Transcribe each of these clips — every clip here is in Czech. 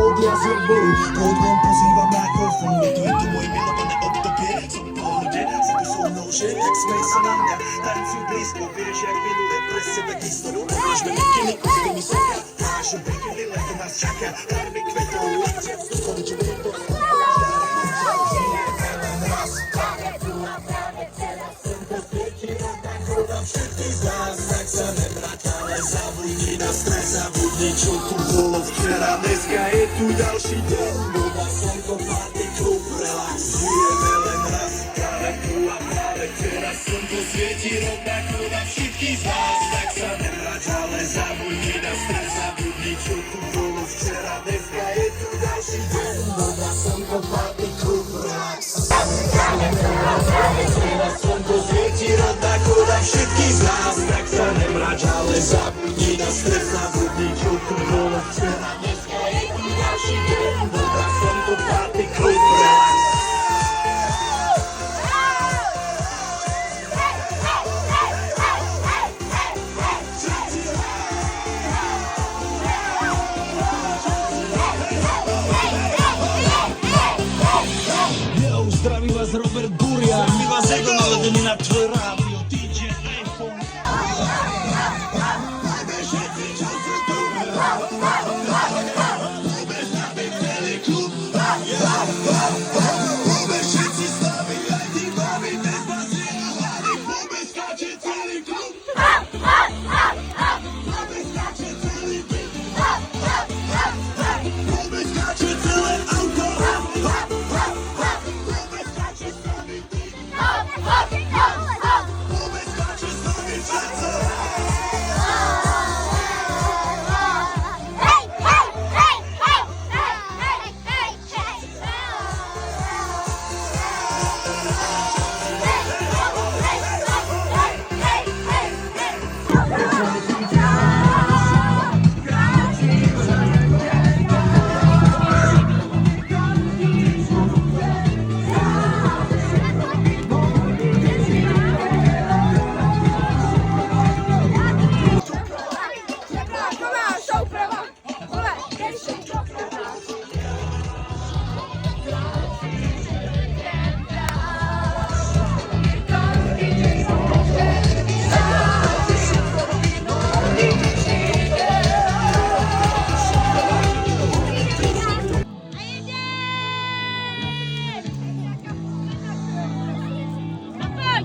odrazem bolu. Podłą pozywam mikrofon, bo to moje milowane obdobie. Są po ludzie, zakuszoną się, jak smejsa na mnie. Tańcuj blisko, wiesz jak miluję presję na historię. Możesz mnie lekkiemi kustymi sobie. Nasze byki, lile, to nas czeka. Karmi kwetą, lekcje, skończymy to. Wszystkich z nas tak same bratale. Zabójni na stres, zabudni członków wolów. Wczera dneska je tu dalszy dzień. Woda, słonko, party, klub, relaks. Żyjemy len raz, prawe kula, prawe. Teraz słonko świeci, ronda króla. Wszystkich z nas tak same bratale. Zabójni na stres, zabudni członków wolów. Wczera dneska je tu dalszy dzień. Woda, słonko, party, klub, relaks. Teraz słonko świeci, ronda króla. Wszystkich z nas tak same bratale. Zabójni na stres, zabudni członków wolów. Wczera dneska je tu dalszy dzień. Woda, słonko, party, klub, relaks. Yo, zdraví vás Robert Burian. My vás jako nalezený na tvoj rádio DJ iPhone.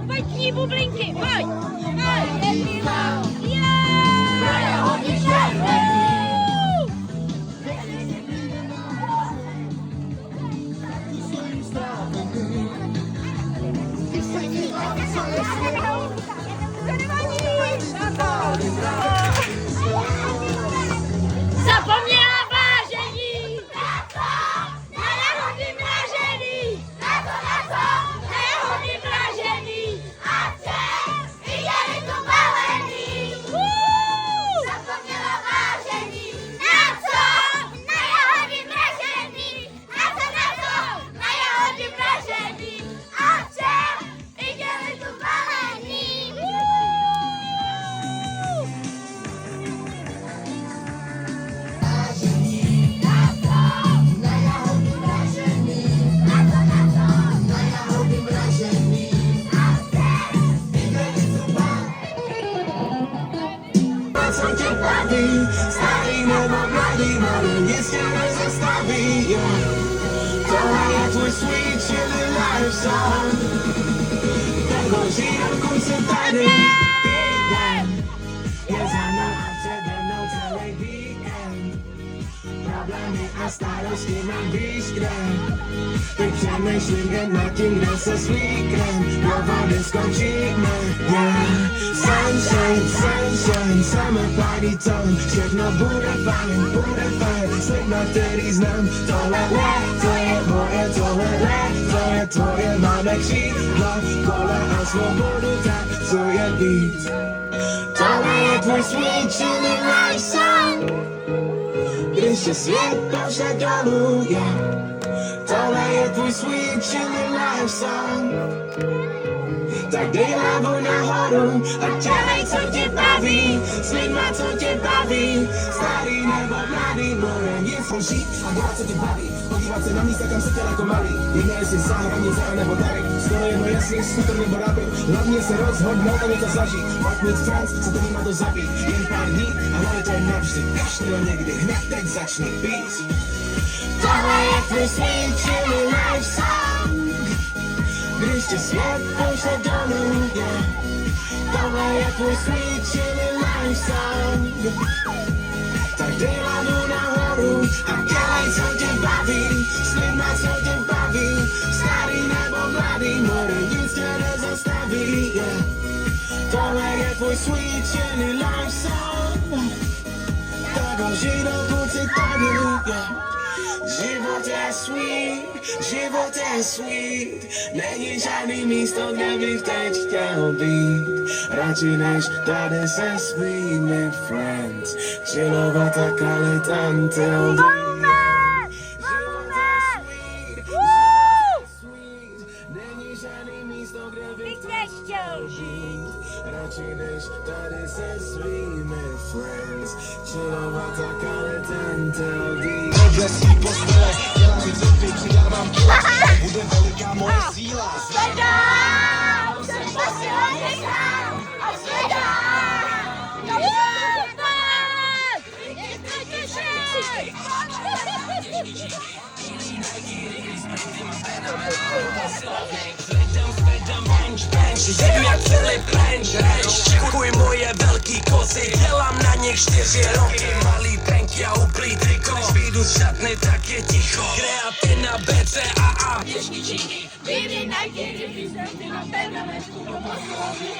Pojď, bublinky, pojď! Zapomněla vážení! Na jeho vymražený! Na jeho vymražený! A viděli tu balený! Zapomněla vážení! Na co? Na jeho vymražený! Na co? Na jeho vymražený! A viděli tu balený! Co tě baví, starý nebo mladý, malý nic tě nezastaví. Tohle je tvůj sweet chili life song. Ten boží dokonce tady. Je za mnou a přede mnou celý víkend. Problémy a starosti mám víš kde. Teď přemýšlím jen nad tím, kde se svlíknem. Do vody skončíme. Sunshine, sunshine, summer party time. Všechno bude fajn, slib na který znám. Tohle léto je moje, tohle léto je tvoje. Máme křídla, kola a svobodu, tak co je víc. Tohle je tvůj sweet chili life song. Když se svět povře dolů, yeah. Tohle je tvůj sweet chili life song. tak dej hlavu nahoru a ďalej, co tě baví, s lidma, co tě baví, starý nebo mladý, more, nic žít a dělat, co tě baví, podívat se na místa, kam se chtěl jako malý, jedno jestli záhradně, zela nebo dary, skoro jedno jestli skuter nebo rapy, hlavně se rozhodnout a něco zažít, pak mít friends, co tady má to zabít, jen pár dní a hlavně to je navždy, kašli ho někdy, hned teď začni pít. Tohle je tvůj sweet chilly life song, když tě svět pošle domů, yeah. Tohle je tvůj sweet chilly life song, tak dej hlavu nahoru a dělej, co tě baví, s lidma, co tě baví, starý nebo mladý, more, nic tě nezastaví, yeah. Tohle je tvůj sweet chilly life song, tak ho žij, dokud si tady, yeah. Život je sweet, není žádný místo, kde bych teď chtěl být. Radši než tady se svými friends, chillovat a kalit until the není žádný místo, kde bych teď chtěl žít. Radši než tady se svými friends, chillovat a kalit until the Odlesí postele, dělám si cipy, přidávám kila, bude veliká moje síla. Zvedám se posíleně sám a zvedám. Jedu jak Filip Lenč, kuj moje velký kozy, dělám na nich 4 roky, malý tenky a uplý triko, než vyjdu z šatny, tak je ticho, kreatina BCAA. Běžky číky, bíry najděry, významky na permanentku pro poslovy.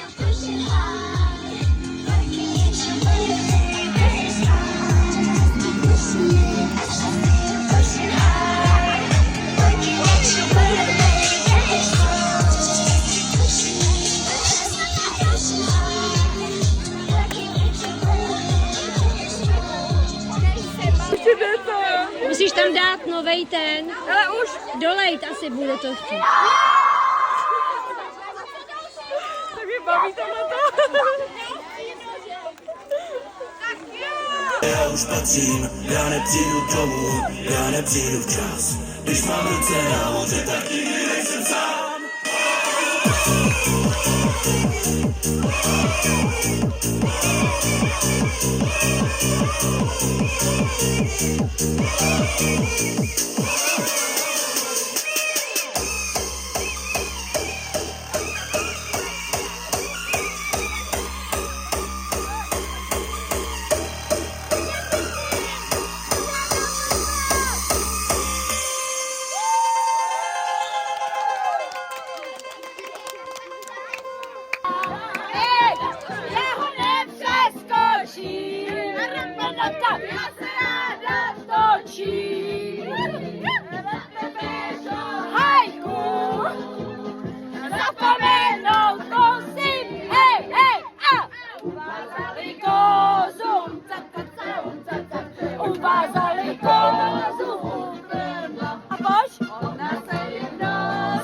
Musíš tam dát novej ten. Ale už. Dolejt asi bude to chtít. Tak mě baví tohleto. Já už patřím, já nepřijdu domů, já nepřijdu včas. Když mám ruce na moře, tak nikdy nejsem sám.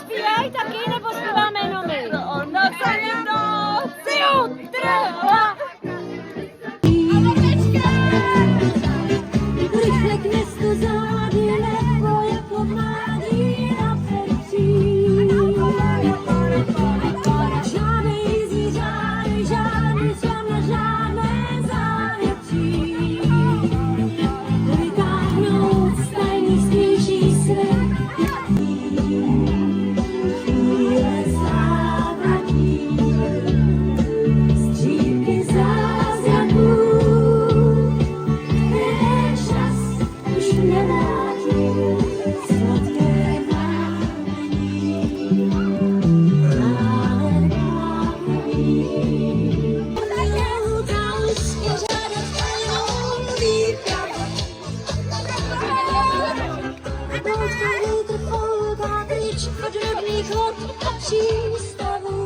Zpívaj taky, nebo zpíváme jenom my? Rychle k městu zády, lehko jako mládí na pepří. Žádný jízdí, žádný čem na žádné závětří. Vytáhnout z tajných spíší svět. Chvíle závratí, střípky zázraků. Čas už nevrátil sladké námení, ale námení. Lhůta už je řada nový prav. Loutka vítr fouká pryč od rodných vod a přístavů.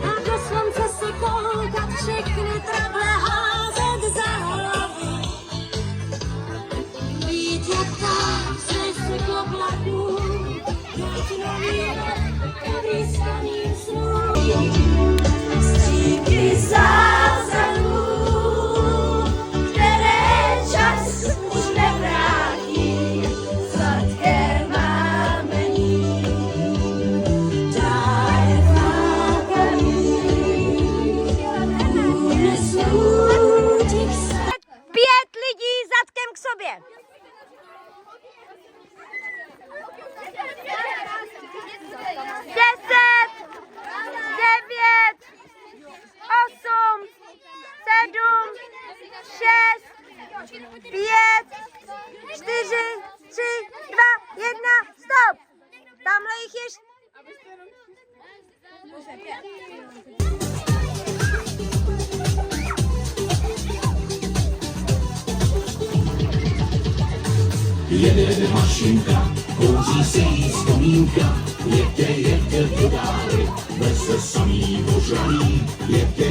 A do slunce si koukat všechny trable házet za hlavu. Být jak tam se oblaků, dát nový rok blízkaním snů. Stíky zázraků, které čas už nevrátí, sladké mámení. Daj vákaní, unesou ti k srdci. 5 lidí zadkem k sobě. 10, 9, 8, 7, 6, 5, 4, 3, 2, 1, stop! Tamhle jich ještě. Jede mašinka, kouří se jí vzpomínka, jede do dály, veze samý možnalý, jede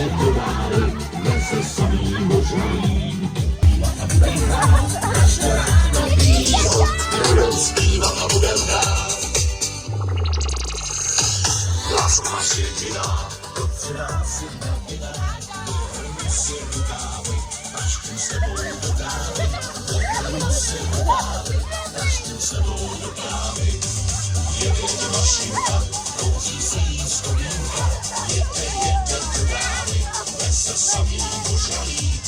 do dály, veze samý možnalý. Budem zpívat a budem hrát, láska naše jediná, to co nás jedna, jdeme si rukávy, až tím sebou do dály. Daštím sebou do kávy, jede mašinka, kouří se jí vzpomínka, jede do dály, veze samý možnalý,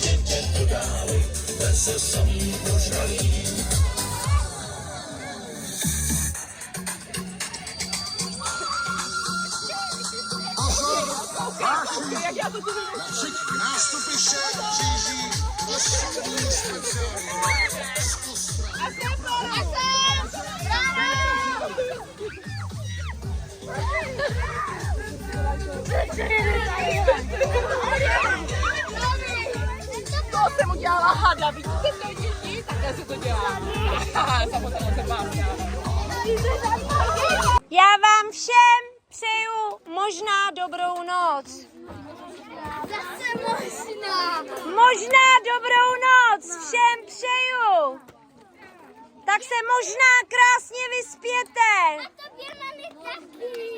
jede do dály, veze samý možnalý. Všechny nástupiště říží osobní speciální. To jsem udělala hada, vidíte to děti? Takhle se to dělá. Samozřejmě se bavím. Já vám všem přeju možná dobrou noc. Zase možná. Možná dobrou noc všem přeju. Tak se možná krásně vyspěte. A tobě, mami, taky.